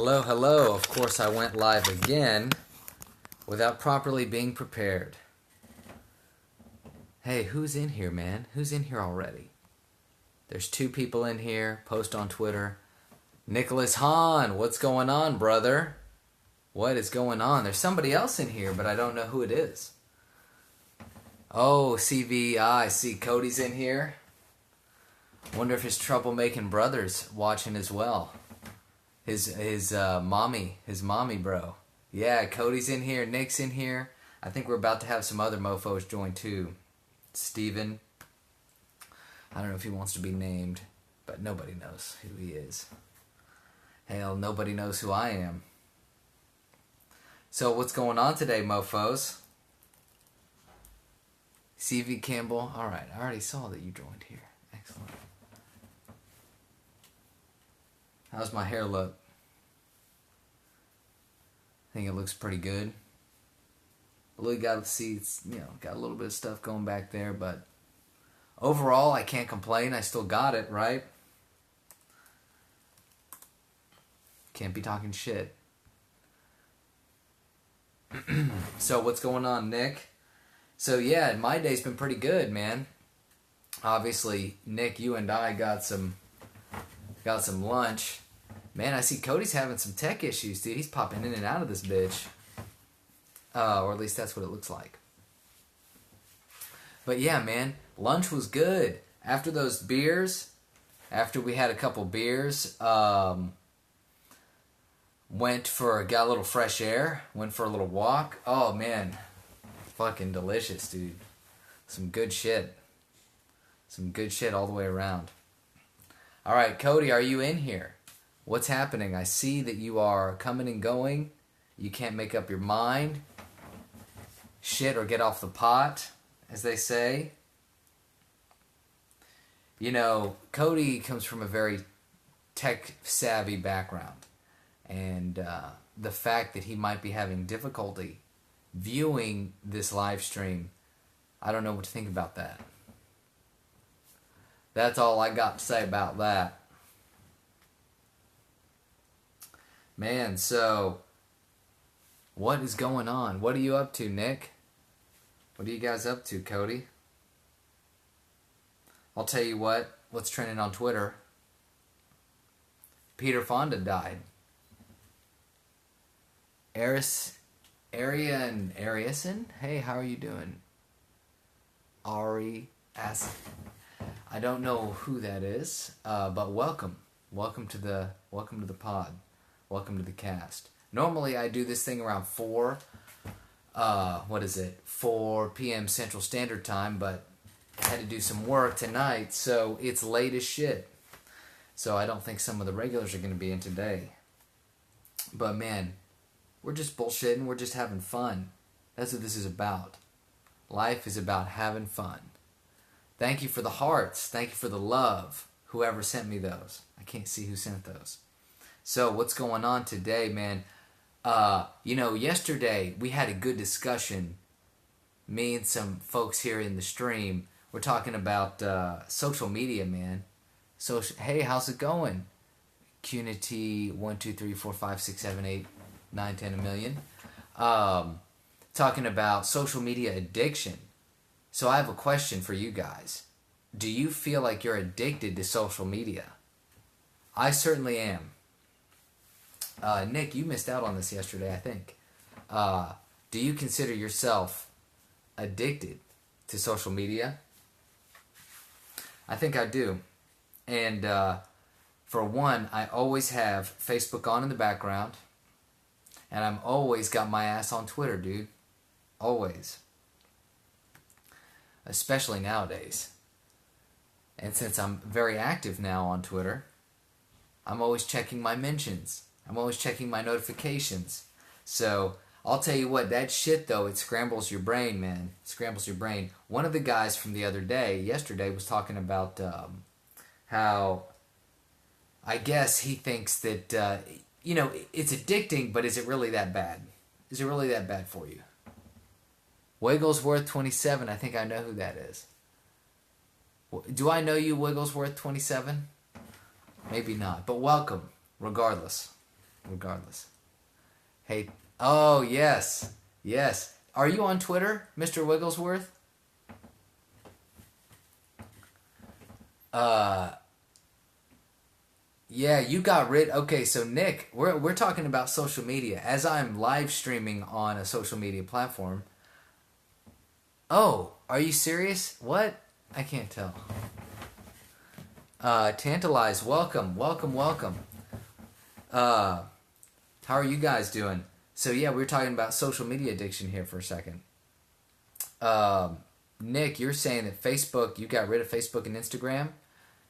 Hello, hello. Of course, I went live again without properly being prepared. Hey, who's in here, man? Who's in here already? There's 2 people in here. Post on Twitter. Nicholas Hahn, what's going on, brother? What is going on? There's somebody else in here, but I don't know who it is. Oh, CVI. See, Cody's in here. Wonder if his troublemaking brother's watching as well. His mommy, bro. Yeah, Cody's in here, Nick's in here. I think we're about to have some other mofos join too. Steven. I don't know if he wants to be named, but nobody knows who he is. Hell, nobody knows who I am. So what's going on today, mofos? CV Campbell. Alright, I already saw that you joined here. Excellent. How's my hair look? I think it looks pretty good. Really got to see, it's, got a little bit of stuff going back there, but overall, I can't complain. I still got it, right? Can't be talking shit. So what's going on, Nick? So yeah, my day's been pretty good, man. Obviously, Nick, you and I got some lunch. Man, I see Cody's having some tech issues, dude. He's popping in and out of this bitch. Or at least that's what it looks like. But yeah, man, lunch was good. After those beers, after we had a couple beers, got a little fresh air, went for a little walk. Oh, man, fucking delicious, dude. Some good shit. Some good shit all the way around. All right, Cody, are you in here? What's happening? I see that you are coming and going. You can't make up your mind. Shit or get off the pot, as they say. Cody comes from a very tech-savvy background. And the fact that he might be having difficulty viewing this live stream, I don't know what to think about that. That's all I got to say about that. Man, so what is going on? What are you up to, Nick? What are you guys up to, Cody? I'll tell you what's trending on Twitter. Peter Fonda died. Ariason? Hey, how are you doing? Ari As. I don't know who that is, but welcome. Welcome to the pod. Welcome to the cast. Normally I do this thing around 4 p.m. Central Standard Time, but I had to do some work tonight, so it's late as shit. So I don't think some of the regulars are going to be in today. But man, we're just bullshitting, we're just having fun. That's what this is about. Life is about having fun. Thank you for the hearts, thank you for the love, whoever sent me those. I can't see who sent those. So what's going on today, man? Yesterday we had a good discussion. Me and some folks here in the stream. We're talking about social media, man. So hey, how's it going? Cunity 1 2 3 4 5 6 7 8 9 10 a million. Talking about social media addiction. So I have a question for you guys. Do you feel like you're addicted to social media? I certainly am. Nick, you missed out on this yesterday, I think. Do you consider yourself addicted to social media? I think I do. And for one, I always have Facebook on in the background. And I'm always got my ass on Twitter, dude. Always. Especially nowadays. And since I'm very active now on Twitter, I'm always checking my mentions. I'm always checking my notifications. So, I'll tell you what, that shit though, it scrambles your brain, man. It scrambles your brain. One of the guys from the other day, yesterday, was talking about how, I guess he thinks that, it's addicting, but is it really that bad? Is it really that bad for you? Wigglesworth 27, I think I know who that is. Do I know you, Wigglesworth 27? Maybe not, but welcome, regardless. regardless. Hey, oh, yes. Yes. Are you on Twitter, Mr. Wigglesworth? Yeah, you got rid. Okay, so Nick, we're talking about social media. As I'm live streaming on a social media platform. Oh, are you serious? What? I can't tell. Tantalize, welcome, welcome, welcome. How are you guys doing? So yeah, we were talking about social media addiction here for a second. Nick, you're saying that Facebook, you got rid of Facebook and Instagram?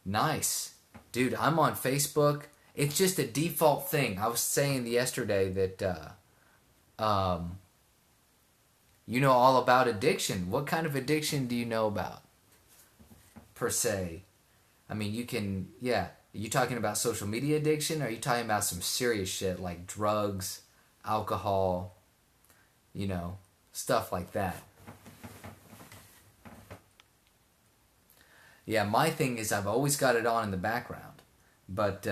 Nice. Dude, I'm on Facebook. It's just a default thing. I was saying yesterday that you know all about addiction. What kind of addiction do you know about, per se? I mean, you can, yeah. Are you talking about social media addiction? Or are you talking about some serious shit like drugs, alcohol, you know, stuff like that? Yeah, my thing is I've always got it on in the background. But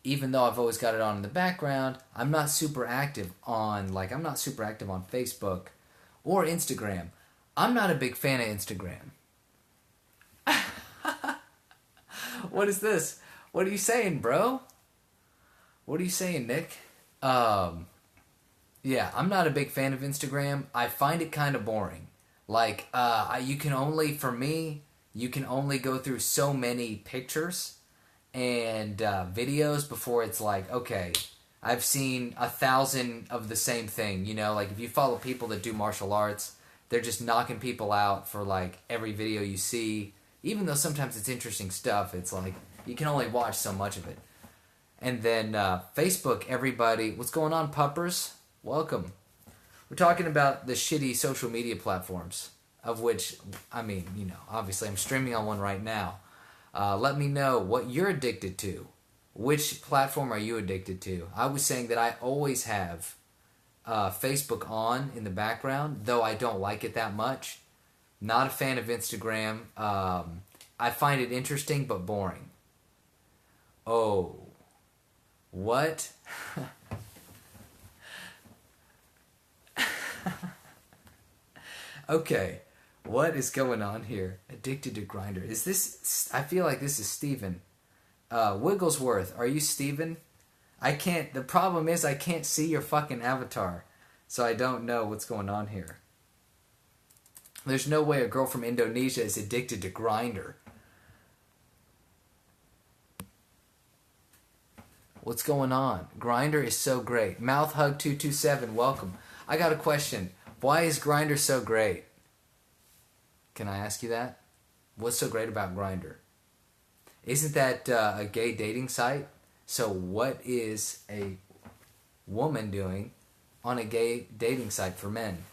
even though I've always got it on in the background, I'm not super active on Facebook or Instagram. I'm not a big fan of Instagram. What is this? What are you saying, bro? What are you saying, Nick? Yeah, I'm not a big fan of Instagram. I find it kind of boring. Like, you can only go through so many pictures and videos before it's like, okay, I've seen 1,000 of the same thing. You know, like if you follow people that do martial arts, they're just knocking people out for like every video you see. Even though sometimes it's interesting stuff, it's like you can only watch so much of it. And then Facebook, everybody, what's going on, puppers? Welcome. We're talking about the shitty social media platforms, of which, I mean, you know, obviously I'm streaming on one right now. Let me know what you're addicted to. Which platform are you addicted to? I was saying that I always have Facebook on in the background, though I don't like it that much. Not a fan of Instagram. I find it interesting but boring. Oh. What? Okay. What is going on here? Addicted to Grindr. Is this... I feel like this is Steven. Wigglesworth, are you Steven? I can't... The problem is I can't see your fucking avatar. So I don't know what's going on here. There's no way a girl from Indonesia is addicted to Grindr. What's going on? Grindr is so great. Mouthhug227, welcome. I got a question. Why is Grindr so great? Can I ask you that? What's so great about Grindr? Isn't that a gay dating site? So what is a woman doing on a gay dating site for men?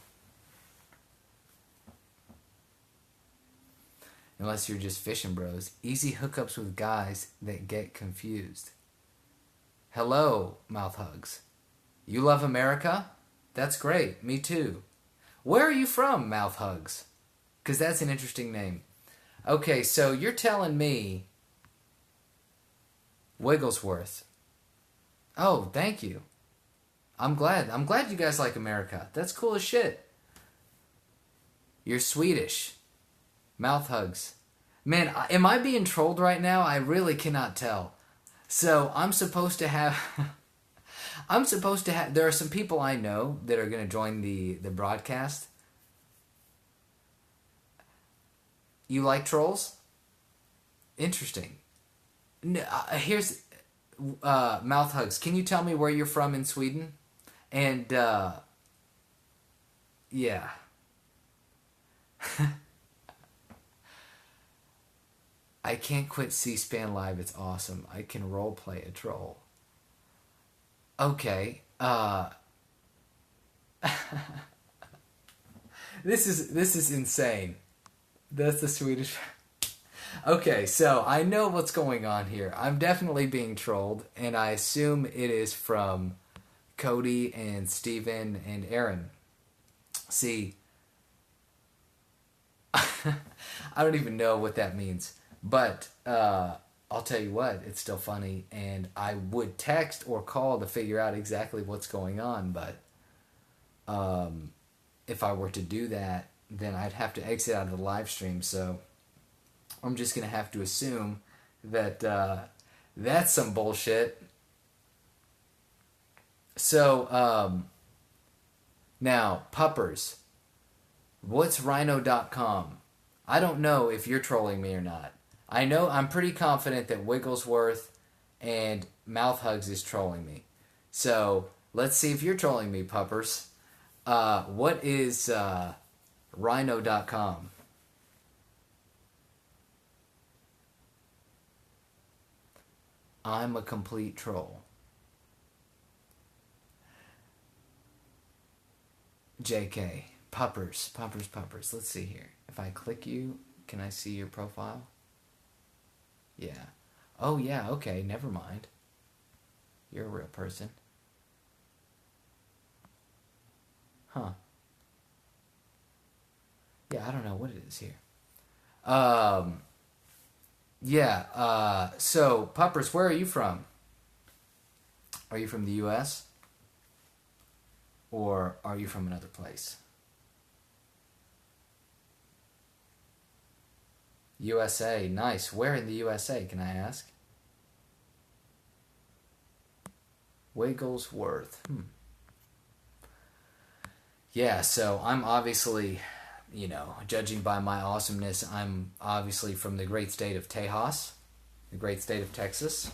Unless you're just fishing bros. Easy hookups with guys that get confused. Hello, mouth hugs. You love America? That's great. Me too. Where are you from, mouth hugs? Because that's an interesting name. Okay, so you're telling me Wigglesworth. Oh, thank you. I'm glad. I'm glad you guys like America. That's cool as shit. You're Swedish. Mouth hugs. Man, am I being trolled right now? I really cannot tell. So I'm supposed to have... There are some people I know that are going to join the broadcast. You like trolls? Interesting. Here's... mouth hugs. Can you tell me where you're from in Sweden? And, yeah. I can't quit C-SPAN Live. It's awesome. I can roleplay a troll. Okay. This is insane. That's the Swedish. Okay, so I know what's going on here. I'm definitely being trolled, and I assume it is from Cody and Steven and Aaron. See, I don't even know what that means. But I'll tell you what, it's still funny, and I would text or call to figure out exactly what's going on, but if I were to do that, then I'd have to exit out of the live stream, so I'm just going to have to assume that that's some bullshit. So, now, puppers, what's rhino.com? I don't know if you're trolling me or not. I know I'm pretty confident that Wigglesworth and Mouth Hugs is trolling me. So let's see if you're trolling me, puppers. What is rhino.com? I'm a complete troll. JK. Puppers. Let's see here. If I click you, can I see your profile? Yeah. Oh, yeah, okay, never mind. You're a real person. Huh. Yeah, I don't know what it is here. Yeah, so, puppers, where are you from? Are you from the U.S.? Or are you from another place? USA, nice. Where in the USA, can I ask? Wigglesworth. Yeah, so I'm obviously, judging by my awesomeness, I'm obviously from the great state of Tejas, the great state of Texas.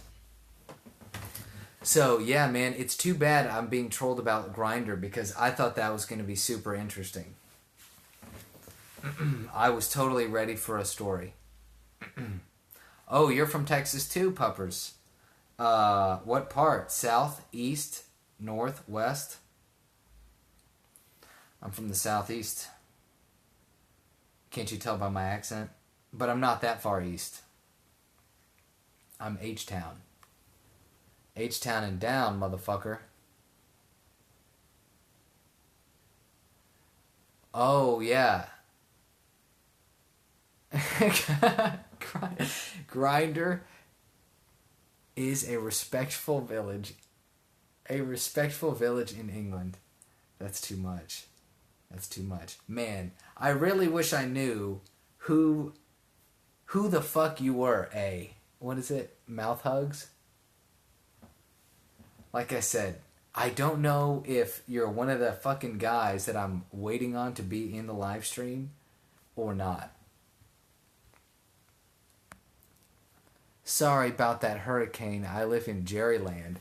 So, yeah, man, it's too bad I'm being trolled about Grindr because I thought that was going to be super interesting. I was totally ready for a story. Oh, you're from Texas too, puppers. What part? South, east, north, west? I'm from the southeast. Can't you tell by my accent? But I'm not that far east. I'm H-Town. H-Town and down, motherfucker. Oh, yeah. Grindr is a respectful village. A respectful village in England. That's too much. That's too much. Man, I really wish I knew who the fuck you were, What is it? Mouth Hugs? Like I said, I don't know if you're one of the fucking guys that I'm waiting on to be in the live stream or not. Sorry about that hurricane. I live in Jerryland.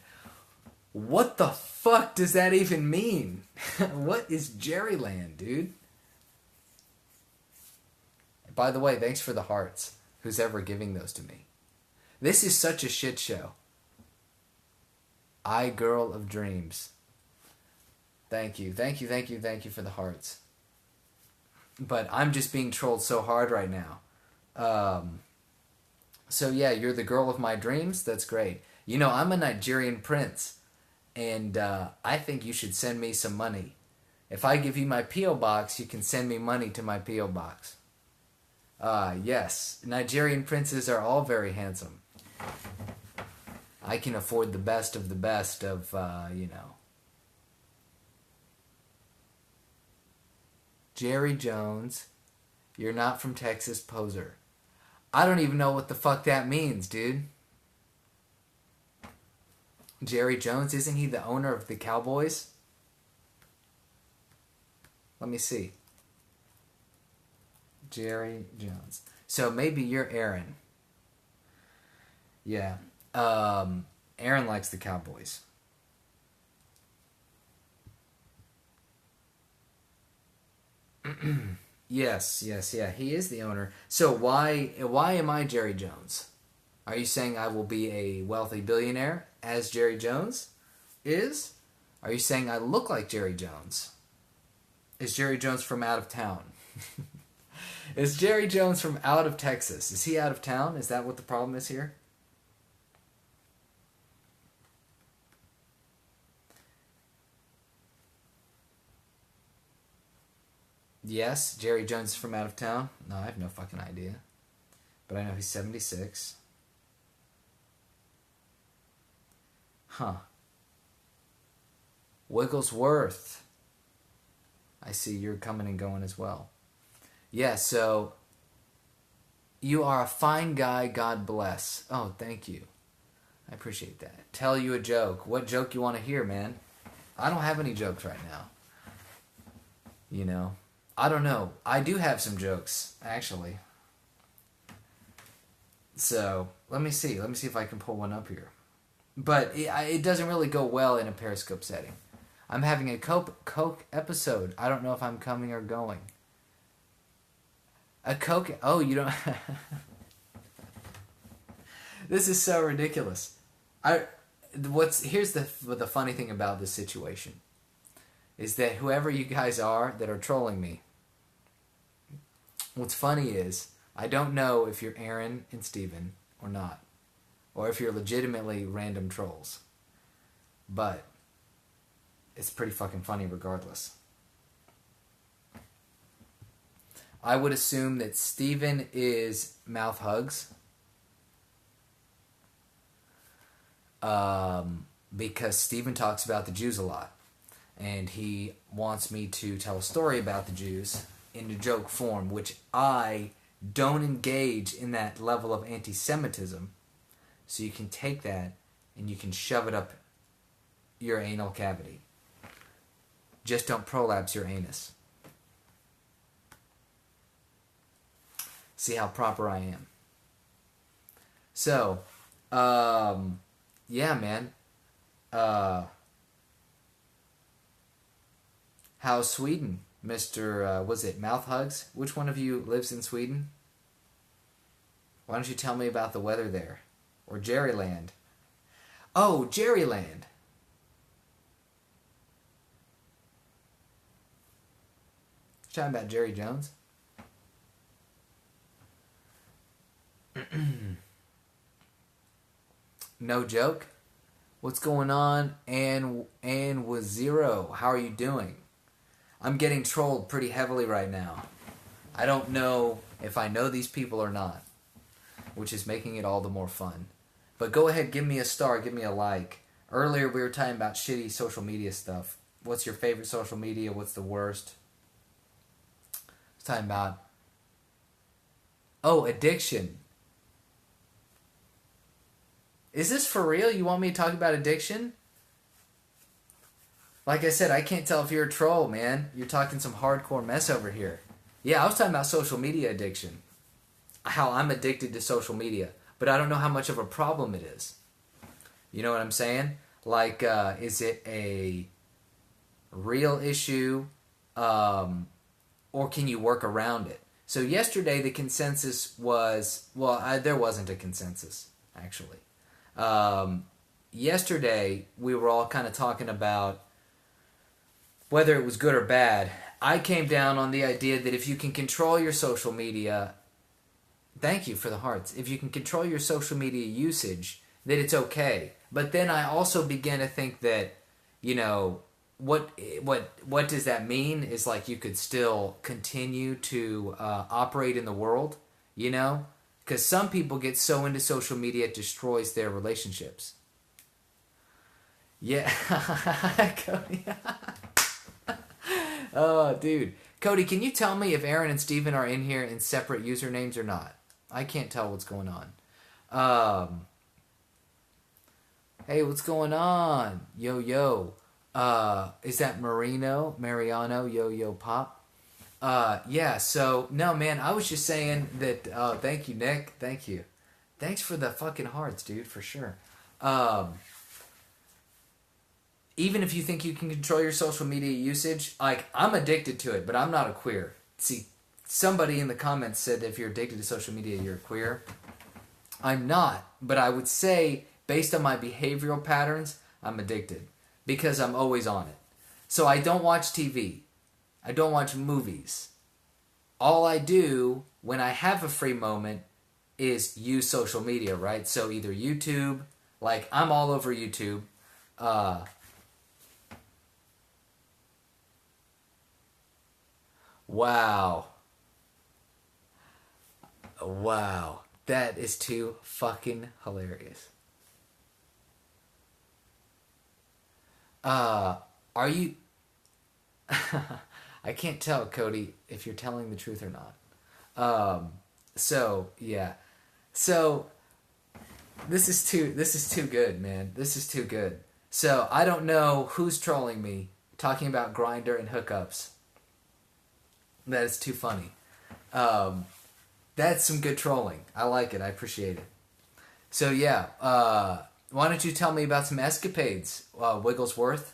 What the fuck does that even mean? What is Jerryland, dude? By the way, thanks for the hearts. Who's ever giving those to me? This is such a shit show. I girl of dreams. Thank you for the hearts. But I'm just being trolled so hard right now. So yeah, you're the girl of my dreams? That's great. I'm a Nigerian prince. And I think you should send me some money. If I give you my P.O. box, you can send me money to my P.O. box. Yes, Nigerian princes are all very handsome. I can afford the best of, Jerry Jones, you're not from Texas, poser. I don't even know what the fuck that means, dude. Jerry Jones, isn't he the owner of the Cowboys? Let me see. Jerry Jones. So maybe you're Aaron. Yeah. Aaron likes the Cowboys. Yes, yeah. He is the owner. So why am I Jerry Jones? Are you saying I will be a wealthy billionaire as Jerry Jones is? Are you saying I look like Jerry Jones? Is Jerry Jones from out of town? Is Jerry Jones from out of Texas? Is he out of town? Is that what the problem is here? Yes, Jerry Jones is from out of town. No, I have no fucking idea. But I know he's 76. Huh. Wigglesworth. I see you're coming and going as well. Yeah, so you are a fine guy, God bless. Oh, thank you. I appreciate that. Tell you a joke. What joke you want to hear, man? I don't have any jokes right now. You know? I don't know. I do have some jokes, actually. So, let me see. Let me see if I can pull one up here. But it doesn't really go well in a Periscope setting. I'm having a Coke episode. I don't know if I'm coming or going. A Coke... Oh, you don't... This is so ridiculous. Here's the funny thing about this situation. Is that whoever you guys are that are trolling me, what's funny is, I don't know if you're Aaron and Steven or not. Or if you're legitimately random trolls. But it's pretty fucking funny regardless. I would assume that Steven is mouth hugs. Because Steven talks about the Jews a lot. And he wants me to tell a story about the Jews in a joke form, which I don't engage in that level of anti-Semitism. So you can take that and you can shove it up your anal cavity. Just don't prolapse your anus. See how proper I am. So, yeah, man. How's Sweden, Mr. Was it Mouth Hugs? Which one of you lives in Sweden? Why don't you tell me about the weather there? Or Jerryland. Oh, Jerryland. You talking about Jerry Jones? No joke? What's going on? And with Zero, how are you doing? I'm getting trolled pretty heavily right now. I don't know if I know these people or not, which is making it all the more fun. But go ahead, give me a star, give me a like. Earlier we were talking about shitty social media stuff. What's your favorite social media? What's the worst? I was talking about... Oh, addiction. Is this for real? You want me to talk about addiction? Like I said, I can't tell if you're a troll, man. You're talking some hardcore mess over here. Yeah, I was talking about social media addiction. How I'm addicted to social media. But I don't know how much of a problem it is. You know what I'm saying? Like, is it a real issue? Or can you work around it? So yesterday the consensus was... Well, there wasn't a consensus, actually. Yesterday we were all kind of talking about whether it was good or bad. I came down on the idea that if you can control your social media... Thank you for the hearts. If you can control your social media usage, that it's okay. But then I also began to think that, you know, what does that mean? Is like you could still continue to operate in the world, you know? Because some people get so into social media it destroys their relationships. Yeah. Cody. Oh, dude. Cody, can you tell me if Aaron and Steven are in here in separate usernames or not? I can't tell what's going on. Hey, what's going on? Yo, yo. Is that Mariano, yo, yo, pop? Yeah, so, no, man, I was just saying that, thank you, Nick, thank you. Thanks for the fucking hearts, dude, for sure. Even if you think you can control your social media usage, like, I'm addicted to it, but I'm not a queer. See, somebody in the comments said that if you're addicted to social media, you're a queer. I'm not, but I would say, based on my behavioral patterns, I'm addicted. Because I'm always on it. So I don't watch TV. I don't watch movies. All I do when I have a free moment is use social media, right? So either YouTube, like I'm all over YouTube. Wow. Wow. That is too fucking hilarious. Are you... I can't tell, Cody, if you're telling the truth or not. So, yeah. So, this is too good, man. This is too good. So, I don't know who's trolling me talking about Grindr and hookups. That is too funny. That's some good trolling. I like it. I appreciate it. So, yeah. Why don't you tell me about some escapades, Wigglesworth?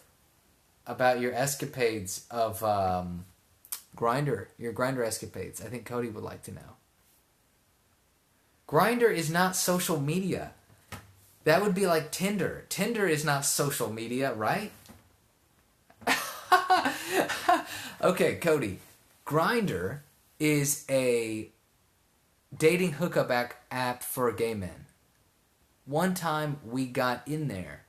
About your escapades of Grindr. Your Grindr escapades. I think Cody would like to know. Grindr is not social media. That would be like Tinder. Tinder is not social media, right? Okay, Cody. Grindr is a dating hookup app for gay men. One time we got in there.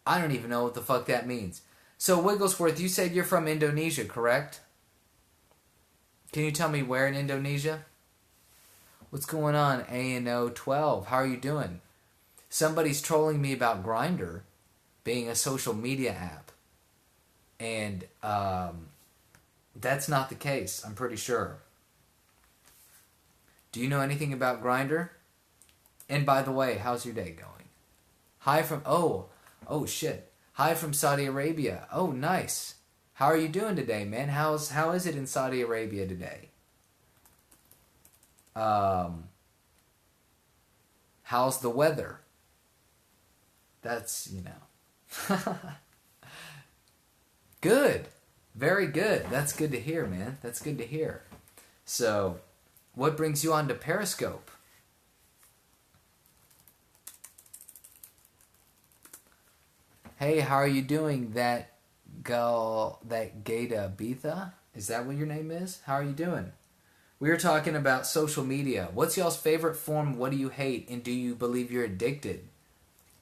I don't even know what the fuck that means. So, Wigglesworth, you said you're from Indonesia, correct? Can you tell me where in Indonesia? What's going on, ANO12? How are you doing? Somebody's trolling me about Grindr being a social media app. And that's not the case, I'm pretty sure. Do you know anything about Grindr? And by the way, how's your day going? Hi from... Oh shit. Hi from Saudi Arabia. Oh, nice. How are you doing today, man? How is it in Saudi Arabia today? How's the weather? That's, Good. Very good. That's good to hear, man. That's good to hear. So, what brings you on to Periscope? Hey, how are you doing? That Gata Betha? Is that what your name is? How are you doing? We were talking about social media. What's y'all's favorite form? What do you hate? And do you believe you're addicted?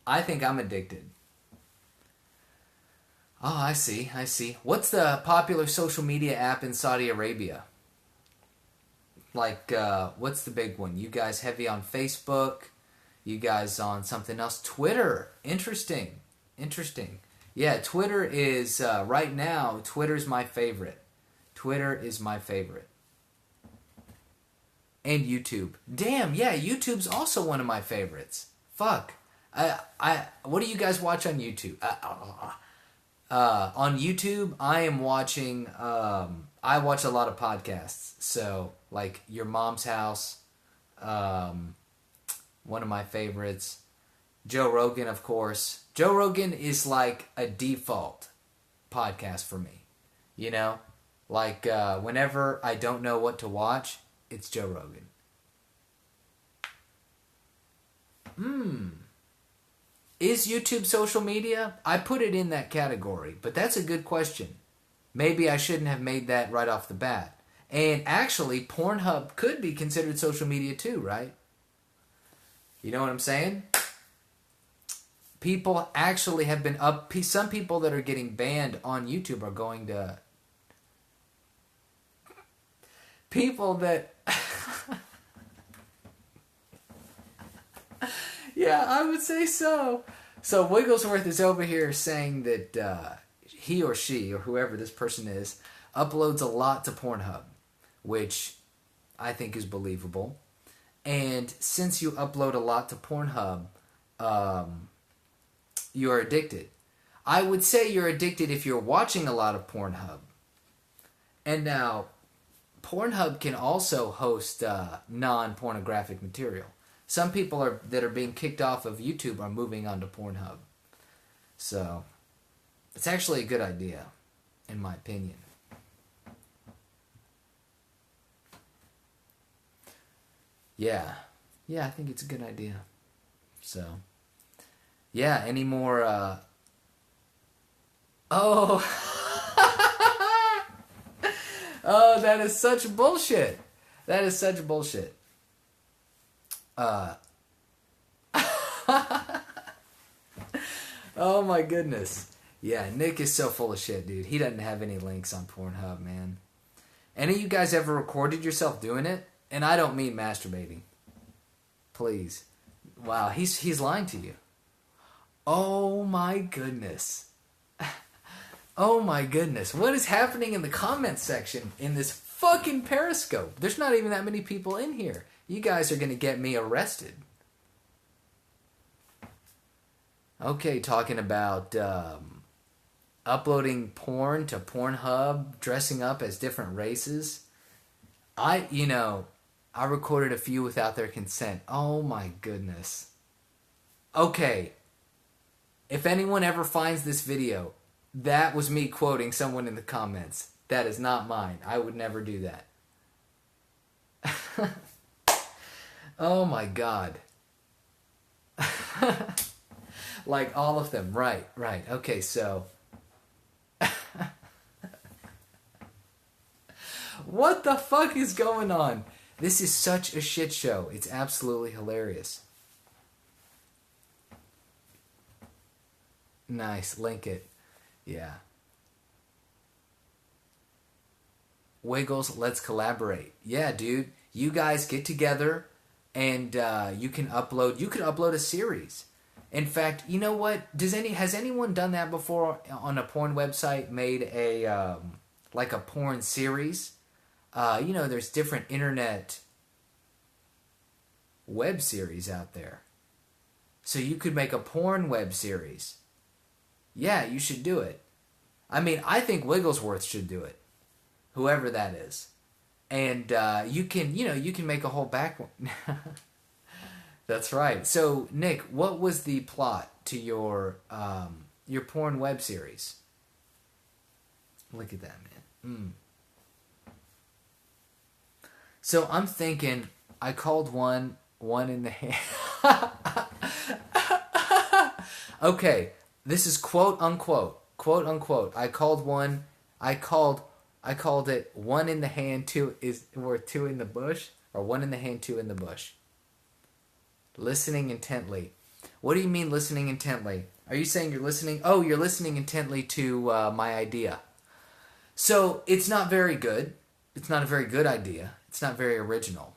I think I'm addicted. Oh, I see. What's the popular social media app in Saudi Arabia? Like, what's the big one? You guys heavy on Facebook? You guys on something else? Twitter. Interesting. Yeah, Twitter is, right now, Twitter's my favorite. Twitter is my favorite. And YouTube. Damn, yeah, YouTube's also one of my favorites. Fuck. What do you guys watch on YouTube? On YouTube, I am watching, I watch a lot of podcasts. So, like, Your Mom's House, one of my favorites. Joe Rogan, of course. Joe Rogan is like a default podcast for me. Like, whenever I don't know what to watch, it's Joe Rogan. Is YouTube social media? I put it in that category, but that's a good question. Maybe I shouldn't have made that right off the bat. And actually, Pornhub could be considered social media too, right? You know what I'm saying? People actually have been up... Some people that are getting banned on YouTube are going to... People that... Yeah, I would say so. So Wigglesworth is over here saying that he or she, or whoever this person is, uploads a lot to Pornhub, which I think is believable. And since you upload a lot to Pornhub, you're addicted. I would say you're addicted if you're watching a lot of Pornhub. And now, Pornhub can also host non-pornographic material. Some people that are being kicked off of YouTube are moving on to Pornhub. So, it's actually a good idea, in my opinion. Yeah, I think it's a good idea. So, yeah, any more, Oh, that is such bullshit. Oh my goodness. Yeah, Nick is so full of shit, dude. He doesn't have any links on Pornhub, man. Any of you guys ever recorded yourself doing it? And I don't mean masturbating. Please. Wow, he's lying to you. Oh my goodness. Oh my goodness. What is happening in the comments section in this fucking Periscope? There's not even that many people in here. You guys are going to get me arrested. Okay, talking about uploading porn to Pornhub, dressing up as different races. I recorded a few without their consent. Oh my goodness. Okay. If anyone ever finds this video, that was me quoting someone in the comments. That is not mine. I would never do that. Oh my God. Like all of them. Right. Okay, so. What the fuck is going on? This is such a shit show. It's absolutely hilarious. Nice. Link it. Yeah. Wiggles, let's collaborate. Yeah, dude. You guys get together and you can upload a series. In fact, you know what? Has anyone done that before on a porn website? Made a like a porn series? There's different internet web series out there. So you could make a porn web series. Yeah, you should do it. I mean, I think Wigglesworth should do it. Whoever that is. And you can make a whole back one. That's right. So, Nick, what was the plot to your porn web series? Look at that, man. So I'm thinking, I called one in the hand. Okay, this is quote unquote. I called it one in the hand, two in the bush, or one in the hand, two in the bush. Listening intently. What do you mean listening intently? Are you saying you're listening? Oh, you're listening intently to my idea. So it's not very good. It's not a very good idea. It's not very original.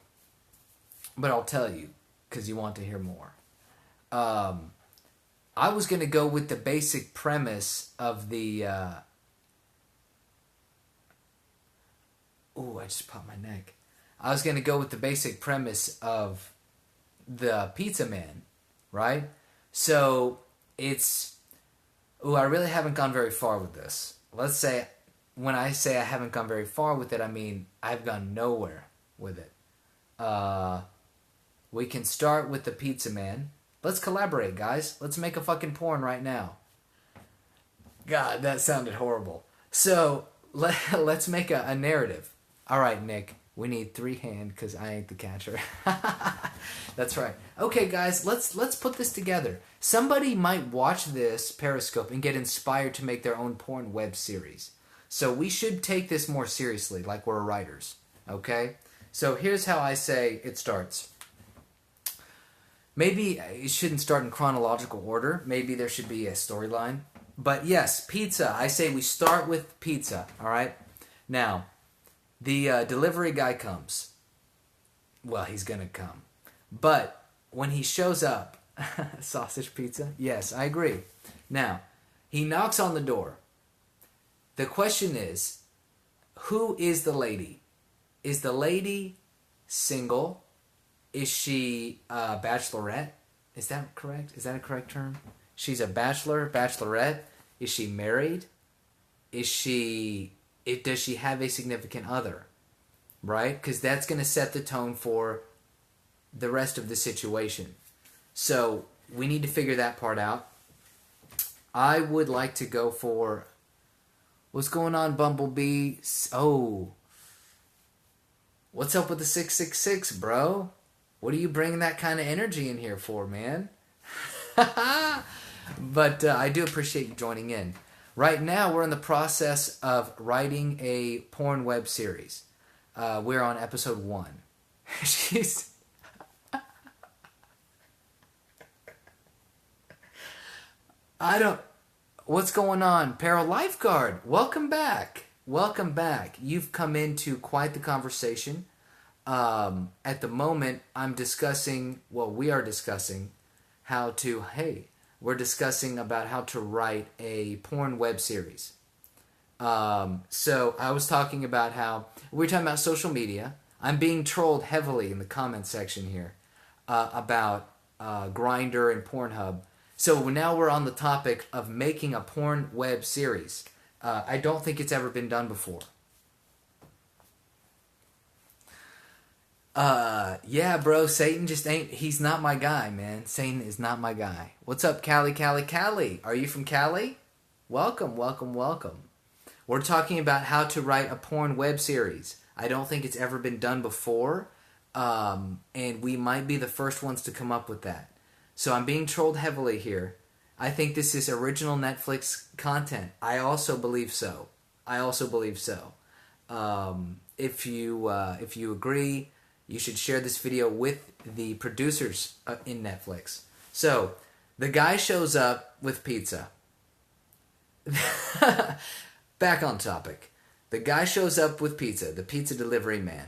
But I'll tell you, because you want to hear more. I was going to go with the basic premise of the... Ooh, I just popped my neck. I was going to go with the basic premise of the Pizza Man, right? So it's... Ooh, I really haven't gone very far with this. Let's say, when I say I haven't gone very far with it, I mean I've gone nowhere with it. We can start with the Pizza Man. Let's collaborate, guys. Let's make a fucking porn right now. God, that sounded horrible. So, let's make a narrative. All right, Nick, we need 3 hand because I ain't the catcher. That's right. Okay, guys, let's put this together. Somebody might watch this Periscope and get inspired to make their own porn web series. So we should take this more seriously, like we're writers. Okay? So here's how I say it starts. Maybe it shouldn't start in chronological order. Maybe there should be a storyline. But yes, pizza. I say we start with pizza, all right? Now, the delivery guy comes. Well, he's going to come. But when he shows up, sausage pizza? Yes, I agree. Now, he knocks on the door. The question is, who is the lady? Is the lady single? Is she a bachelorette? Is that correct? Is that a correct term? She's a bachelorette. Is she married? Does she have a significant other? Right? Because that's going to set the tone for the rest of the situation. So we need to figure that part out. I would like to go for... What's going on, Bumblebee? Oh. What's up with the 666, bro? What are you bringing that kind of energy in here for, man? But I do appreciate you joining in. Right now, we're in the process of writing a porn web series. We're on episode 1. She's... What's going on? Para Lifeguard, welcome back. Welcome back. You've come into quite the conversation. At the moment, we are discussing how to, we're discussing about how to write a porn web series. So I was talking about how we're talking about social media. I'm being trolled heavily in the comment section here about Grindr and Pornhub. So now we're on the topic of making a porn web series. I don't think it's ever been done before. Yeah, bro, Satan just ain't, he's not my guy, man. Satan is not my guy. What's up, Cali? Are you from Cali? Welcome. We're talking about how to write a porn web series. I don't think it's ever been done before, and we might be the first ones to come up with that. So I'm being trolled heavily here. I think this is original Netflix content. I also believe so. If you agree, you should share this video with the producers in Netflix. So, the guy shows up with pizza. Back on topic. The guy shows up with pizza, the pizza delivery man.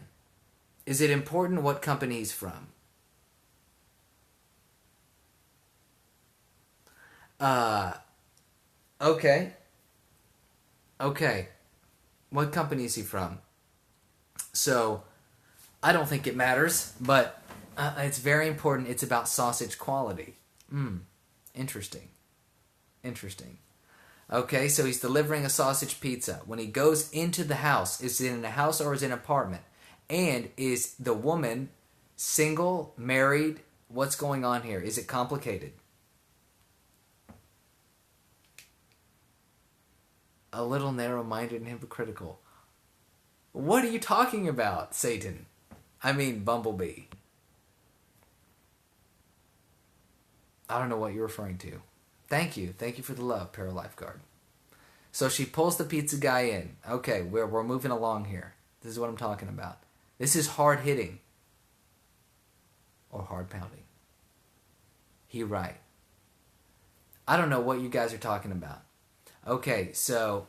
Is it important what company he's from? Okay. What company is he from? So, I don't think it matters, but it's very important. It's about sausage quality. Interesting. Okay, so he's delivering a sausage pizza. When he goes into the house, is it in a house or is it an apartment? And is the woman single, married? What's going on here? Is it complicated? A little narrow-minded and hypocritical. What are you talking about, Satan? I mean, Bumblebee. I don't know what you're referring to. Thank you for the love, Paralifeguard. So she pulls the pizza guy in. Okay, we're moving along here. This is what I'm talking about. This is hard hitting. Or hard pounding. He right. I don't know what you guys are talking about. Okay, so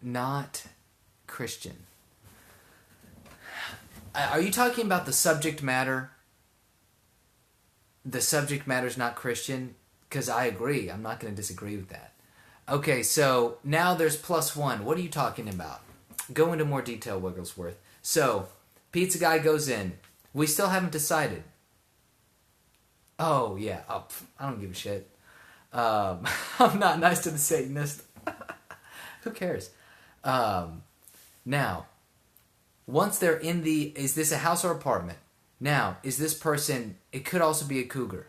not Christian. Are you talking about the subject matter? The subject matter's not Christian? Because I agree. I'm not going to disagree with that. Okay, so now there's +1. What are you talking about? Go into more detail, Wigglesworth. So, pizza guy goes in. We still haven't decided. Oh, yeah. Oh, I don't give a shit. I'm not nice to the Satanist. Who cares? Now, once they're in is this a house or apartment? Now, is this person, it could also be a cougar.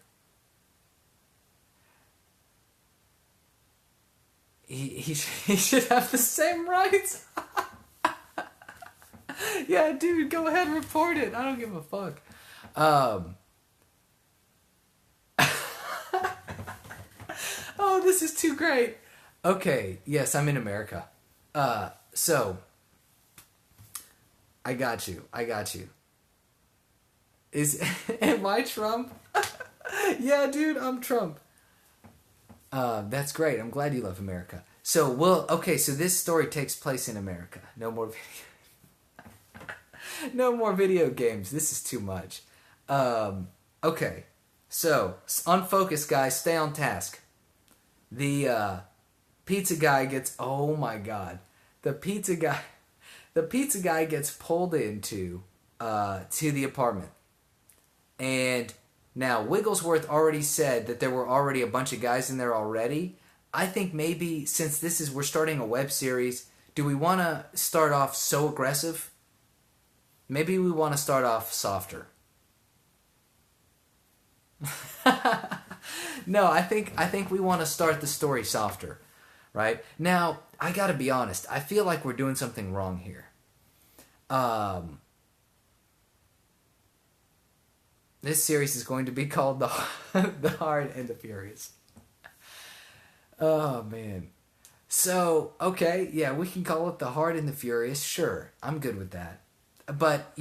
He should have the same rights. Yeah, dude, go ahead and report it. I don't give a fuck. Oh, this is too great. Okay, yes, I'm in America. So, I got you. Am I Trump? Yeah, dude, I'm Trump. That's great. I'm glad you love America. So, so this story takes place in America. No more video games. This is too much. Okay. So, unfocused, guys. Stay on task. The pizza guy gets... Oh, my God. The pizza guy gets pulled into to the apartment. And now, Wigglesworth already said that there were already a bunch of guys in there already. I think maybe, since we're starting a web series, do we want to start off so aggressive? Maybe we want to start off softer. No, I think we want to start the story softer, right? Now, I gotta be honest. I feel like we're doing something wrong here. This series is going to be called The Hard and the Furious. Oh, man. So, okay, yeah, we can call it The Hard and the Furious. Sure, I'm good with that. But,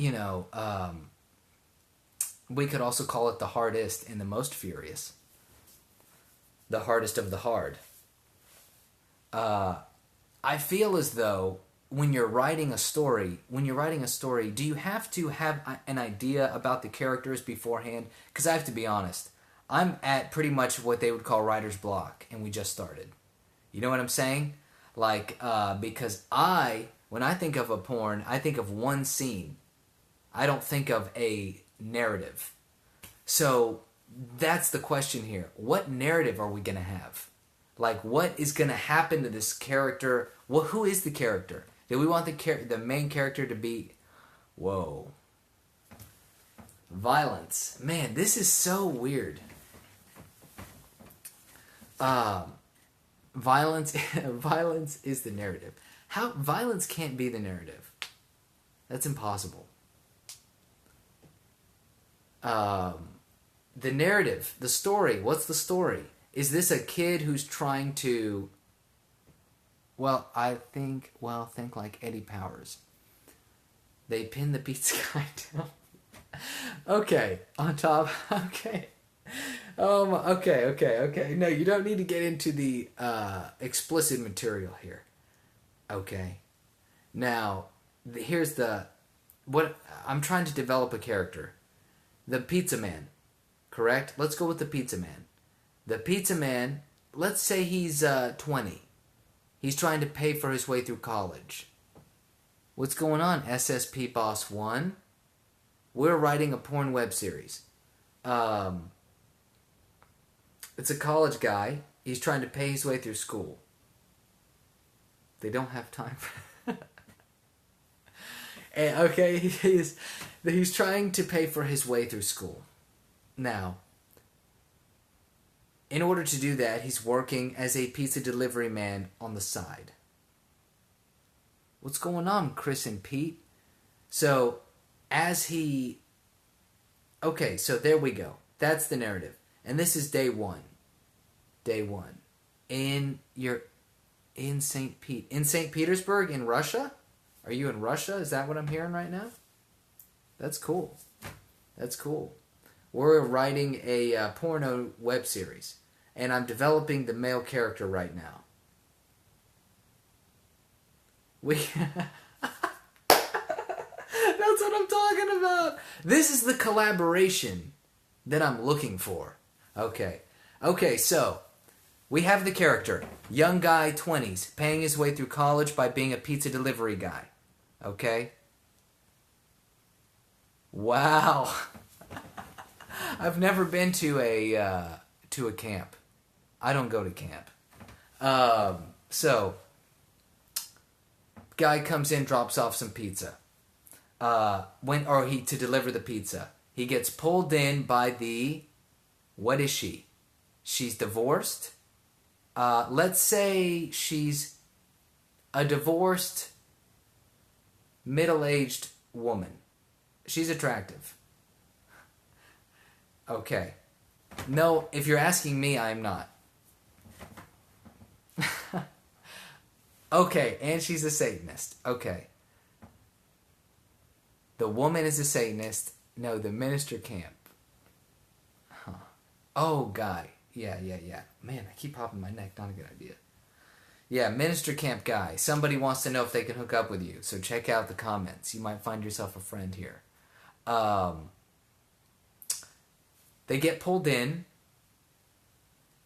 we could also call it The Hardest and the Most Furious. The hardest of the hard. I feel as though when you're writing a story, do you have to have an idea about the characters beforehand? Because I have to be honest, I'm at pretty much what they would call writer's block, and we just started. You know what I'm saying? Like, because when I think of a porn, I think of one scene. I don't think of a narrative. So that's the question here. What narrative are we going to have? Like, what is going to happen to this character? Well, who is the character? Do we want the main character to be... Whoa. Violence. Man, this is so weird. Violence is the narrative. Violence can't be the narrative. That's impossible. The narrative, the story. What's the story? Is this a kid who's trying to... think like Eddie Powers. They pin the pizza guy down. Okay, on top. Okay. Okay. No, you don't need to get into the explicit material here. Okay. Now, here's what I'm trying to develop a character. The pizza man, correct? Let's go with the pizza man. The pizza man, let's say he's 20. He's trying to pay for his way through college. What's going on, SSP Boss 1? We're writing a porn web series. It's a college guy. He's trying to pay his way through school. They don't have time for... Okay, he's trying to pay for his way through school. Now, in order to do that, he's working as a pizza delivery man on the side. What's going on, Chris and Pete? So, Okay, so there we go. That's the narrative. And this is day one. Day one. In St. Petersburg, in Russia? Are you in Russia? Is that what I'm hearing right now? That's cool. That's cool. We're writing a porno web series. And I'm developing the male character right now. That's what I'm talking about. This is the collaboration that I'm looking for. Okay, so we have the character. Young guy, 20s, paying his way through college by being a pizza delivery guy. Okay? Wow. I've never been to a camp. I don't go to camp. So, guy comes in, drops off some pizza. To deliver the pizza. He gets pulled in by what is she? She's divorced. Let's say she's a divorced, middle-aged woman. She's attractive. Okay. No, if you're asking me, I'm not. Okay, and she's a Satanist. Okay. The woman is a Satanist. No, the minister can't. Huh. Oh, guy. Yeah. Man, I keep popping my neck. Not a good idea. Yeah, minister camp guy. Somebody wants to know if they can hook up with you. So check out the comments. You might find yourself a friend here. They get pulled in.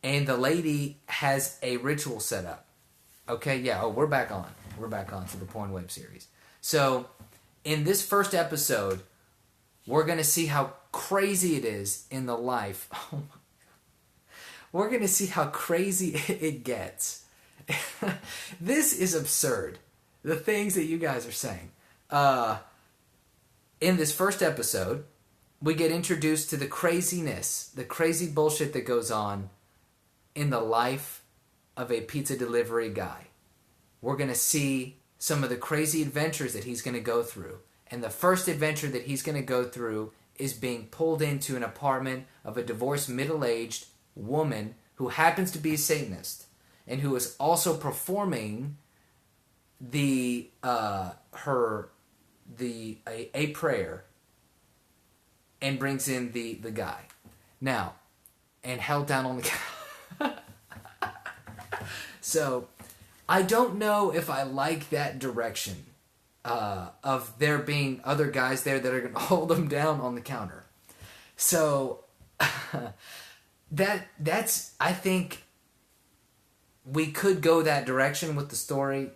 And the lady has a ritual set up. Okay, yeah. Oh, we're back on. We're back on to the porn web series. So, in this first episode, we're going to see how crazy it is in the life. Oh my God. We're going to see how crazy it gets. This is absurd. The things that you guys are saying. In this first episode, we get introduced to the craziness, the crazy bullshit that goes on in the life of a pizza delivery guy. We're going to see some of the crazy adventures that he's going to go through. And the first adventure that he's going to go through is being pulled into an apartment of a divorced middle-aged woman who happens to be a Satanist and who is also performing a prayer and brings in the guy. Now, and held down on the So, I don't know if I like that direction of there being other guys there that are going to hold them down on the counter. So that's I think we could go that direction with the story.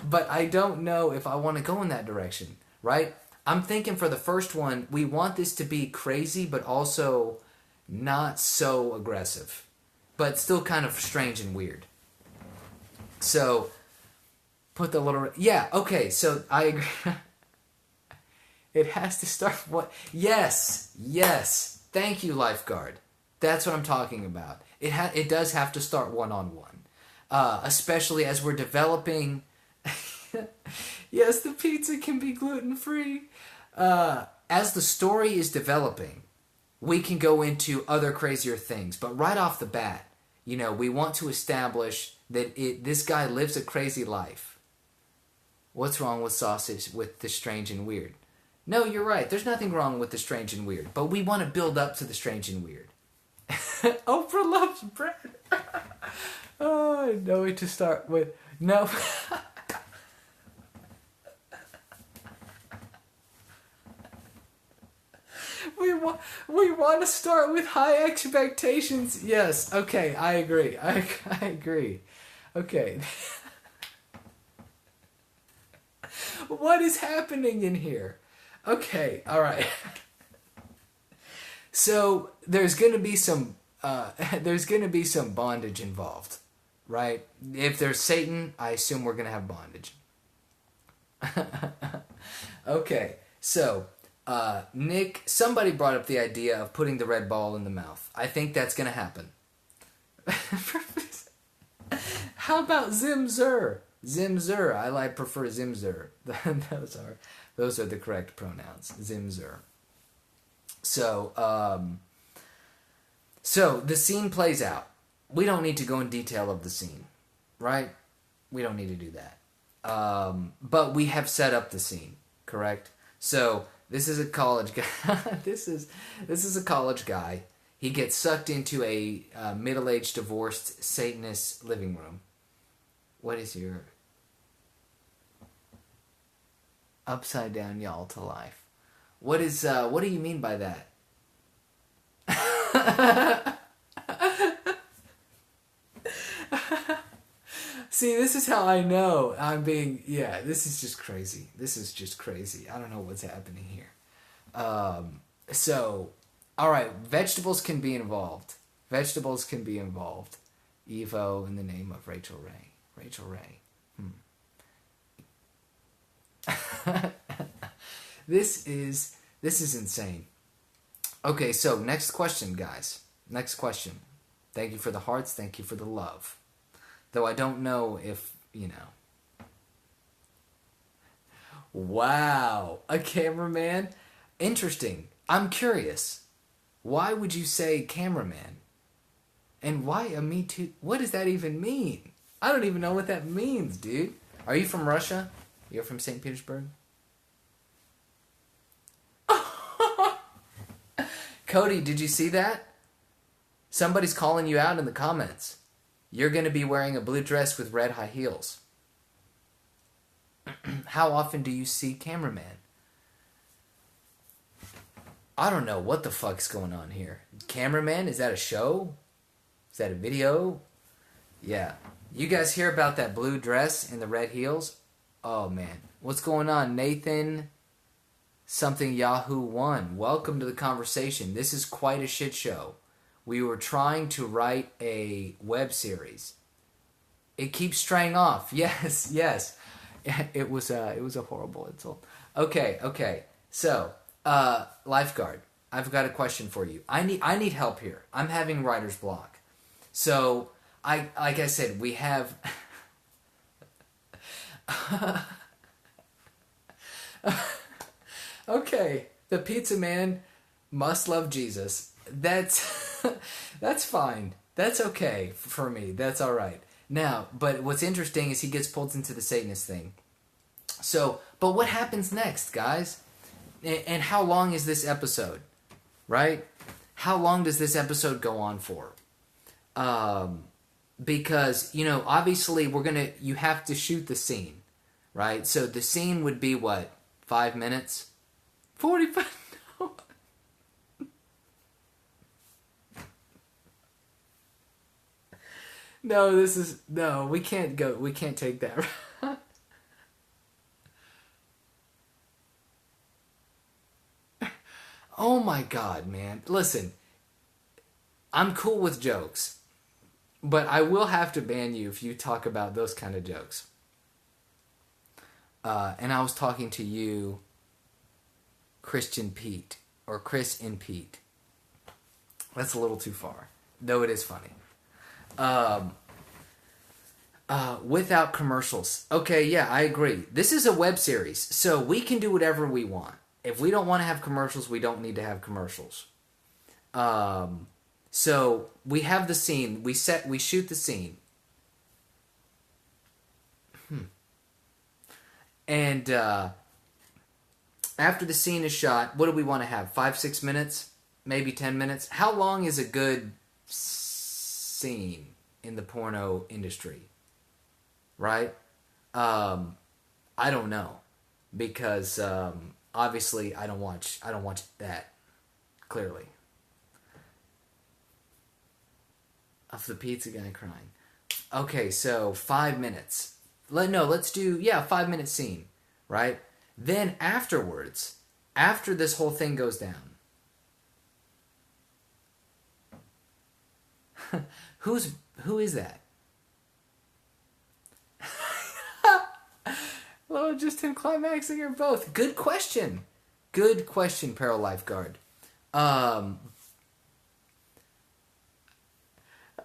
But I don't know if I want to go in that direction, right? I'm thinking for the first one, we want this to be crazy, but also not so aggressive, but still kind of strange and weird. So, put the little... Yeah, okay, so I agree. It has to start... What? Yes, yes. Thank you, lifeguard. That's what I'm talking about. It does have to start one-on-one. Especially as we're developing... Yes, the pizza can be gluten-free. As the story is developing, we can go into other crazier things. But right off the bat, we want to establish that this guy lives a crazy life. What's wrong with sausage with the strange and weird? No, you're right. There's nothing wrong with the strange and weird. But we want to build up to the strange and weird. Oprah loves bread. Oh, I know what to start with. No. We want to start with high expectations. Yes, okay, I agree. I agree. Okay. What is happening in here? Okay, all right. So there's going to be some bondage involved, right? If there's Satan, I assume we're going to have bondage. Okay, so Nick, somebody brought up the idea of putting the red ball in the mouth. I think that's going to happen. How about Zimzer? Zimzer. I prefer Zimzer. Those are the correct pronouns. Zimzer. So the scene plays out. We don't need to go in detail of the scene, right? We don't need to do that. But we have set up the scene, correct? So this is a college guy. This is a college guy. He gets sucked into a middle-aged divorced Satanist living room. What is your upside down y'all to life? What do you mean by that? See, this is how I know I'm being... Yeah, this is just crazy. I don't know what's happening here. So, alright, vegetables can be involved. Evo in the name of Rachel Ray. This is insane. Okay, so next question, guys. Next question. Thank you for the hearts. Thank you for the love. Though I don't know if, Wow. A cameraman? Interesting. I'm curious. Why would you say cameraman? And why a Me Too? What does that even mean? I don't even know what that means, dude. Are you from Russia? You're from St. Petersburg? Cody, did you see that? Somebody's calling you out in the comments. You're going to be wearing a blue dress with red high heels. How often do you see cameraman? I don't know what the fuck's going on here. Cameraman? Is that a show? Is that a video? Yeah. You guys hear about that blue dress and the red heels? Oh, man. What's going on, Nathan? Something Yahoo 1. Welcome to the conversation. This is quite a shit show. We were trying to write a web series. It keeps straying off. Yes. It was a horrible insult. Okay. So, lifeguard, I've got a question for you. I need help here. I'm having writer's block. So, like I said, we have okay, the pizza man must love Jesus. That's fine. That's okay for me. That's all right. Now, but what's interesting is he gets pulled into the Satanist thing. So, but what happens next, guys? And how long is this episode? Right? How long does this episode go on for? because, obviously you have to shoot the scene, right? So the scene would be what, 5 minutes? 45? No. No, we can't take that. Oh my God, man. Listen, I'm cool with jokes, but I will have to ban you if you talk about those kind of jokes. And I was talking to you, Christian Pete, or Chris and Pete. That's a little too far, though it is funny. Without commercials. Okay, yeah, I agree. This is a web series, so we can do whatever we want. If we don't want to have commercials, we don't need to have commercials. So we have the scene. We shoot the scene. And after the scene is shot, what do we want to have? 5-6 minutes? Maybe 10 minutes? How long is a good scene in the porno industry? Right? I don't know. Because obviously I don't watch that. Clearly. Of the pizza guy crying. Okay, so 5 minutes. Let's do 5-minute scene, right? Then afterwards, after this whole thing goes down, who is that? Well, just him climaxing or both? Good question, Peril Lifeguard.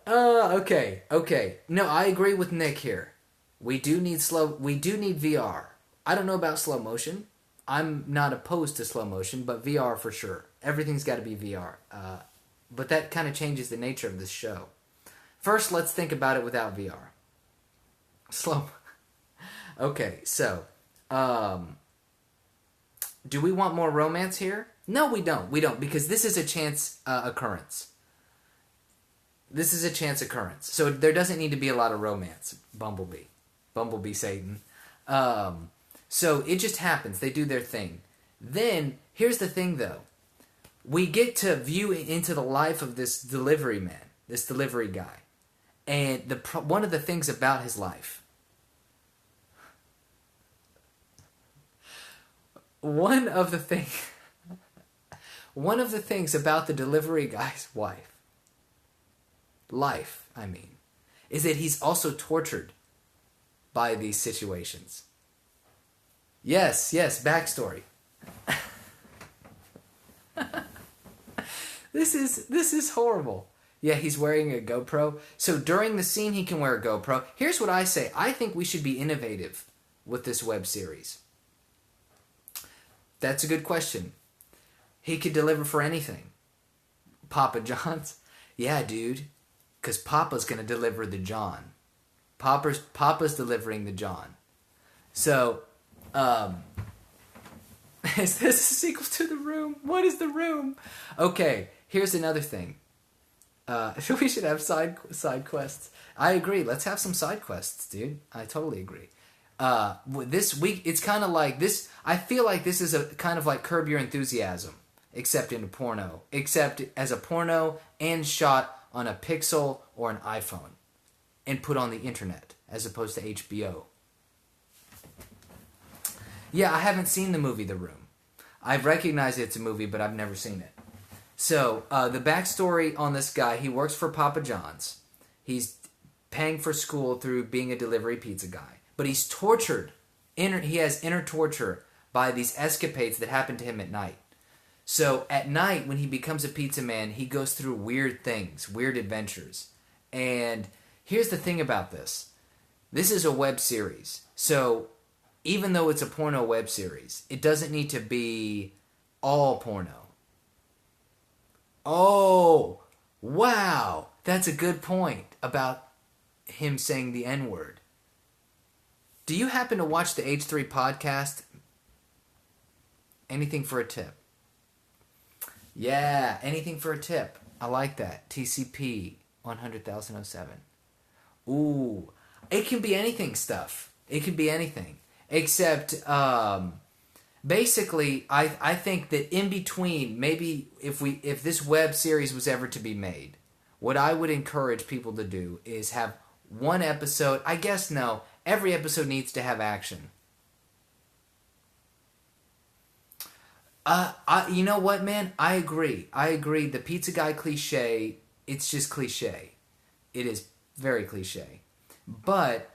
Okay. No, I agree with Nick here. We do need VR. I don't know about slow motion. I'm not opposed to slow motion, but VR for sure. Everything's got to be VR. But that kind of changes the nature of this show. First, let's think about it without VR. Slow. Okay, so, do we want more romance here? No, we don't. We don't, because this is a chance occurrence. This is a chance occurrence. So there doesn't need to be a lot of romance. Bumblebee Satan. So it just happens. They do their thing. Then, here's the thing though. We get to view into the life of this delivery man, this delivery guy. And one of the things about his life. One of the things about the delivery guy's life, is that he's also tortured by these situations. Yes, backstory. This is horrible. Yeah, he's wearing a GoPro. So during the scene, he can wear a GoPro. Here's what I say. I think we should be innovative with this web series. That's a good question. He could deliver for anything. Papa John's? Yeah, dude. Because Papa's going to deliver the John. Papa's delivering the John. So, is this a sequel to The Room? What is The Room? Okay, here's another thing. We should have side quests. I agree. Let's have some side quests, dude. I totally agree. This week, it's kind of like this. I feel like this is a kind of like Curb Your Enthusiasm, except in a porno. Except as a porno and shot on a Pixel or an iPhone and put on the internet as opposed to HBO. Yeah, I haven't seen the movie The Room. I've recognized it's a movie, but I've never seen it. So, the backstory on this guy, he works for Papa John's. He's paying for school through being a delivery pizza guy. But he's tortured. He has inner torture by these escapades that happen to him at night. So at night, when he becomes a pizza man, he goes through weird things, weird adventures. And here's the thing about this. This is a web series. So even though it's a porno web series, it doesn't need to be all porno. Oh, wow. That's a good point about him saying the N-word. Do you happen to watch the H3 podcast? Anything for a tip? Yeah, anything for a tip. I like that. TCP 100,007. Ooh, it can be anything stuff. It can be anything. Except, basically, I think that in between, maybe if this web series was ever to be made, what I would encourage people to do is have one episode. I guess no, every episode needs to have action. You know what, man? I agree. I agree. The pizza guy cliche, it's just cliche. It is very cliche. But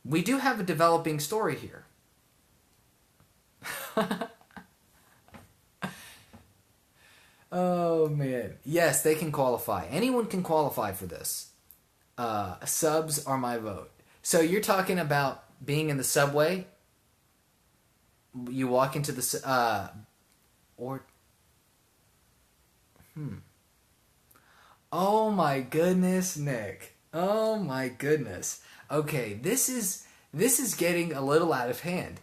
we do have a developing story here. Oh, man. Yes, they can qualify. Anyone can qualify for this. Subs are my vote. So you're talking about being in the subway? You walk into the... or... Oh my goodness, Nick. Oh my goodness. Okay, this is getting a little out of hand.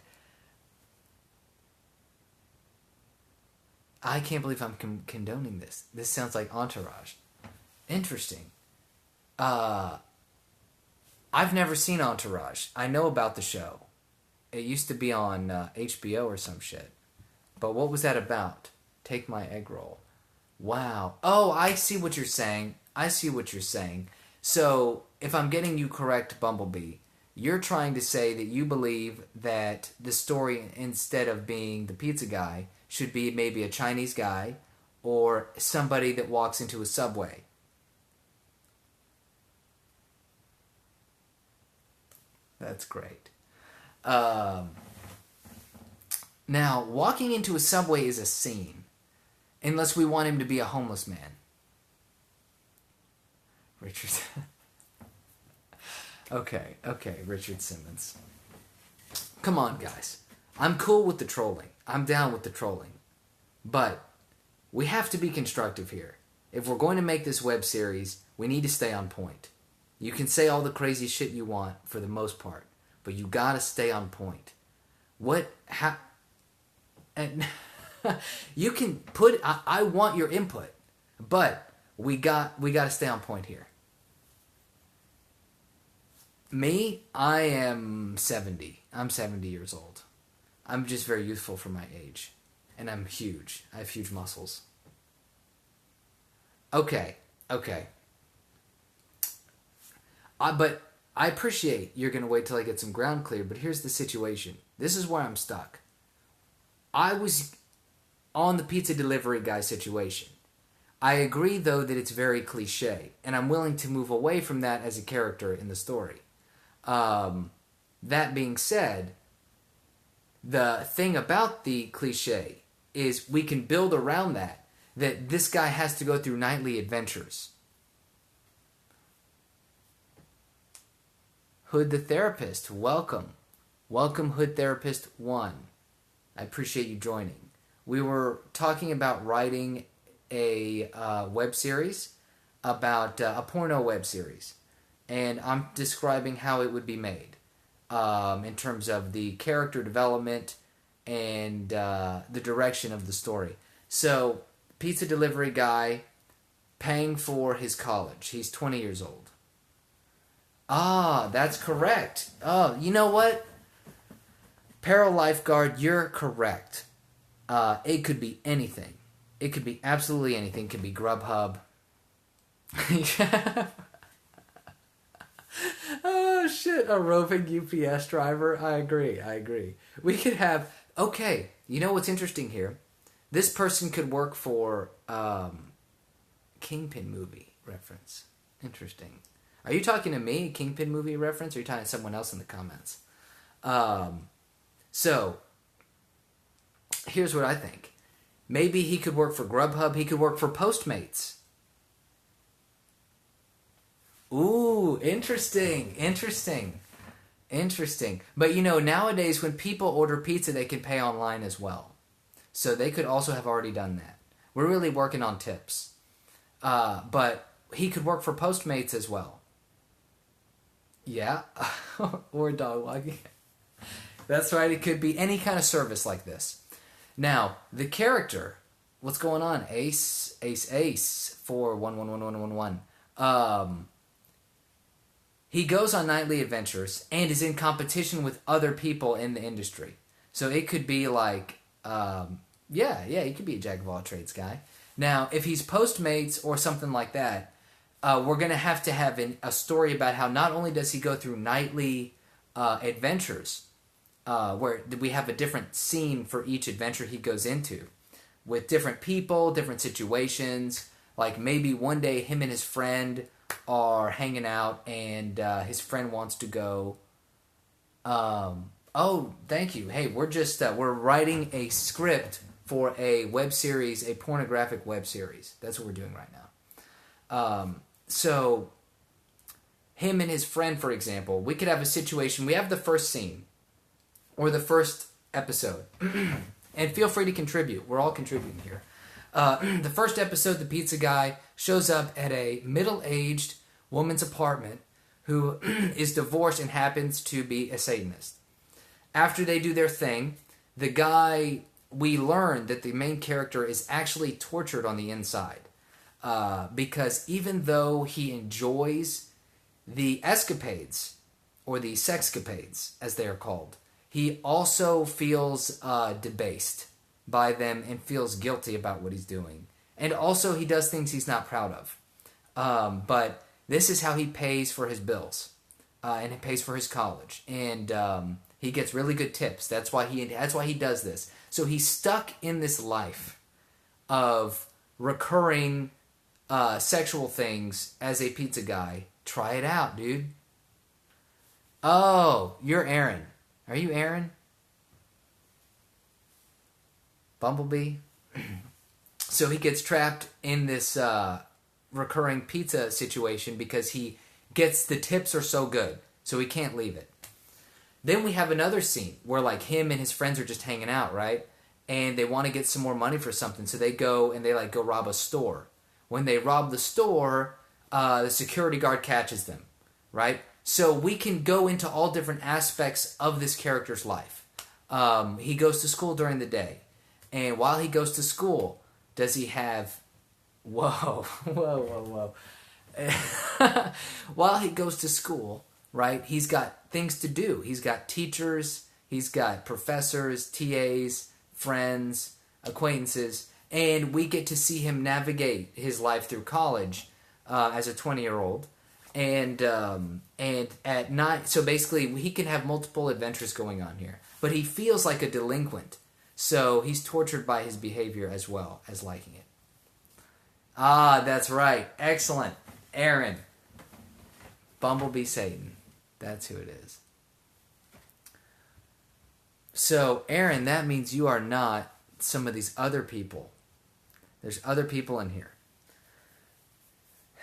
I can't believe I'm condoning this. This sounds like Entourage. Interesting. I've never seen Entourage. I know about the show. It used to be on HBO or some shit. But what was that about? Take my egg roll. Wow. Oh, I see what you're saying. I see what you're saying. So, if I'm getting you correct, Bumblebee, you're trying to say that you believe that the story, instead of being the pizza guy, should be maybe a Chinese guy or somebody that walks into a subway. That's great. Now, walking into a subway is a scene, unless we want him to be a homeless man. Richard. Okay, Richard Simmons. Come on, guys. I'm cool with the trolling. I'm down with the trolling. But we have to be constructive here. If we're going to make this web series, we need to stay on point. You can say all the crazy shit you want for the most part, but you gotta stay on point. And you can put, I want your input, but we gotta stay on point here. Me, I am 70. I'm 70 years old. I'm just very youthful for my age. And I'm huge. I have huge muscles. Okay. But I appreciate you're going to wait till I get some ground clear, but here's the situation. This is where I'm stuck. I was on the pizza delivery guy situation. I agree, though, that it's very cliche, and I'm willing to move away from that as a character in the story. That being said, the thing about the cliche is we can build around that this guy has to go through nightly adventures. Hood the Therapist, welcome. Welcome, Hood Therapist 1. I appreciate you joining. We were talking about writing a web series about a porno web series. And I'm describing how it would be made in terms of the character development and the direction of the story. So, pizza delivery guy paying for his college. He's 20 years old. Ah, that's correct. Oh, you know what? Peril Lifeguard, you're correct. It could be anything. It could be absolutely anything. It could be Grubhub. Oh, shit. A roving UPS driver. I agree. We could have... Okay, you know what's interesting here? This person could work for... Kingpin movie reference. Interesting. Are you talking to me, Kingpin movie reference, or are you talking to someone else in the comments? So, here's what I think. Maybe he could work for Grubhub. He could work for Postmates. Ooh, interesting. But you know, nowadays when people order pizza, they can pay online as well. So they could also have already done that. We're really working on tips. But he could work for Postmates as well. Yeah. Or dog walking. That's right, it could be any kind of service like this. Now, the character, what's going on? Ace, 41111111. he goes on nightly adventures and is in competition with other people in the industry. So it could be like, he could be a jack of all trades guy. Now, if he's Postmates or something like that, we're going to have a story about how not only does he go through nightly adventures, where we have a different scene for each adventure he goes into, with different people, different situations. Like maybe one day him and his friend are hanging out and his friend wants to go... oh, thank you. Hey, we're writing a script for a web series, a pornographic web series. That's what we're doing right now. So him and his friend, for example, we could have a situation. We have the first scene or the first episode. And feel free to contribute. We're all contributing here. The first episode, the pizza guy shows up at a middle-aged woman's apartment who is divorced and happens to be a Satanist. After they do their thing, we learn that the main character is actually tortured on the inside. Because even though he enjoys the escapades, or the sexcapades, as they are called, he also feels debased by them and feels guilty about what he's doing. And also he does things he's not proud of. But this is how he pays for his bills. And he pays for his college. And he gets really good tips. That's why he does this. So he's stuck in this life of recurring sexual things as a pizza guy. Try it out, dude. Oh, you're Aaron. Are you Aaron? Bumblebee? So he gets trapped in this recurring pizza situation because he gets the tips are so good, so he can't leave it. Then we have another scene where like him and his friends are just hanging out, right? And they want to get some more money for something, so they go rob a store. When they rob the store, the security guard catches them, right? So we can go into all different aspects of this character's life. He goes to school during the day. And while he goes to school, does he have... Whoa. While he goes to school, right, he's got things to do. He's got teachers, he's got professors, TAs, friends, acquaintances, and we get to see him navigate his life through college as a 20-year-old. And at night, so basically he can have multiple adventures going on here. But he feels like a delinquent. So he's tortured by his behavior as well as liking it. Ah, that's right. Excellent. Aaron. Bumblebee Satan. That's who it is. So, Aaron, that means you are not some of these other people. There's other people in here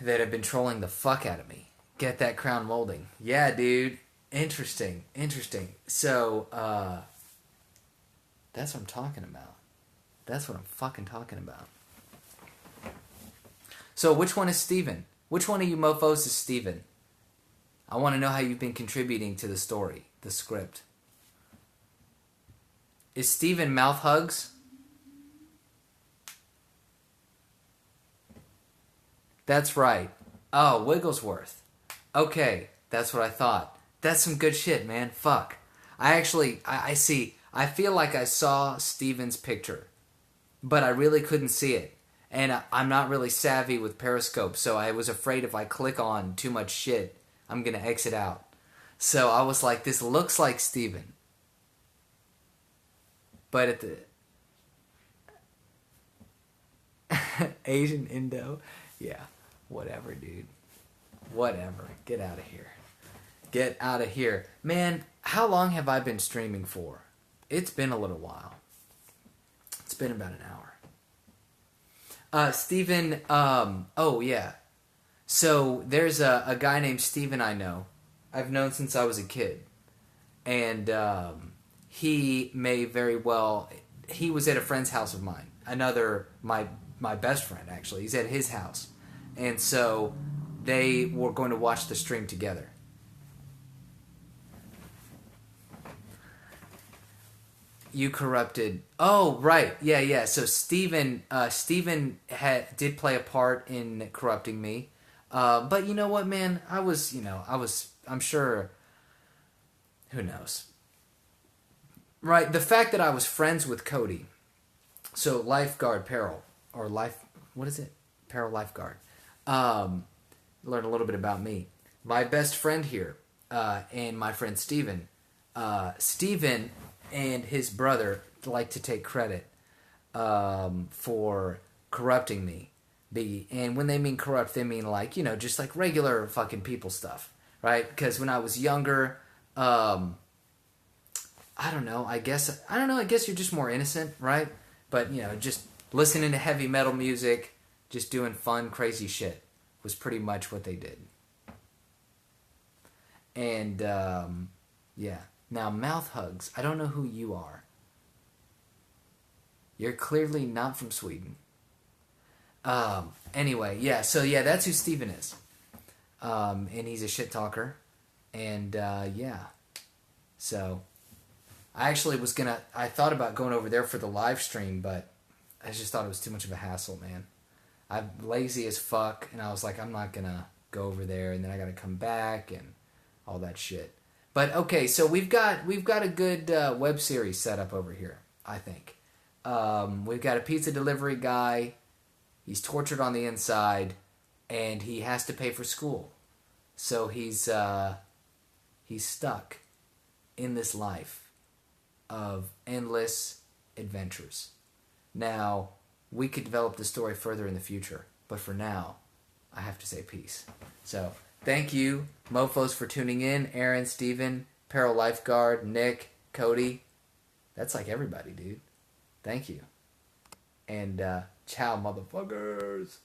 that have been trolling the fuck out of me. Get that crown molding. Yeah, dude. Interesting. So, that's what I'm talking about. That's what I'm fucking talking about. So, which one is Steven? Which one of you mofos is Steven? I want to know how you've been contributing to the story, the script. Is Steven mouth hugs? That's right. Oh, Wigglesworth. Okay, that's what I thought. That's some good shit, man. Fuck. I see. I feel like I saw Steven's picture, but I really couldn't see it. And I'm not really savvy with Periscope, so I was afraid if I click on too much shit, I'm going to exit out. So I was like, this looks like Steven. But at the... Asian Indo? Yeah. Whatever, dude. Whatever. Get out of here. Get out of here. Man, how long have I been streaming for? It's been a little while. It's been about an hour. Steven, oh yeah. So there's a guy named Steven I know. I've known since I was a kid. And he may very well... He was at a friend's house of mine. My best friend, actually. He's at his house. And so they were going to watch the stream together. You corrupted... Oh, right. Yeah. So Steven did play a part in corrupting me. But you know what, man? I was I'm sure. Who knows? Right. The fact that I was friends with Cody. So lifeguard peril or life. What is it? Peril lifeguard. Learn a little bit about me. My best friend here, and my friend Steven. Steven and his brother like to take credit for corrupting me. And when they mean corrupt, they mean like, just like regular fucking people stuff, right? Because when I was younger, I don't know, I guess you're just more innocent, right? But, just listening to heavy metal music, just doing fun, crazy shit was pretty much what they did. And, yeah. Now, mouth hugs. I don't know who you are. You're clearly not from Sweden. Anyway, yeah. So, yeah, that's who Steven is. And he's a shit talker. And, yeah. So, I actually I thought about going over there for the live stream, but I just thought it was too much of a hassle, man. I'm lazy as fuck, and I was like, I'm not gonna go over there, and then I gotta come back, and all that shit. But, okay, so we've got a good web series set up over here, I think. We've got a pizza delivery guy. He's tortured on the inside, and he has to pay for school. So he's stuck in this life of endless adventures. Now, we could develop the story further in the future, but for now, I have to say peace. So, thank you, mofos, for tuning in. Aaron, Steven, Peril Lifeguard, Nick, Cody. That's like everybody, dude. Thank you. And, ciao, motherfuckers.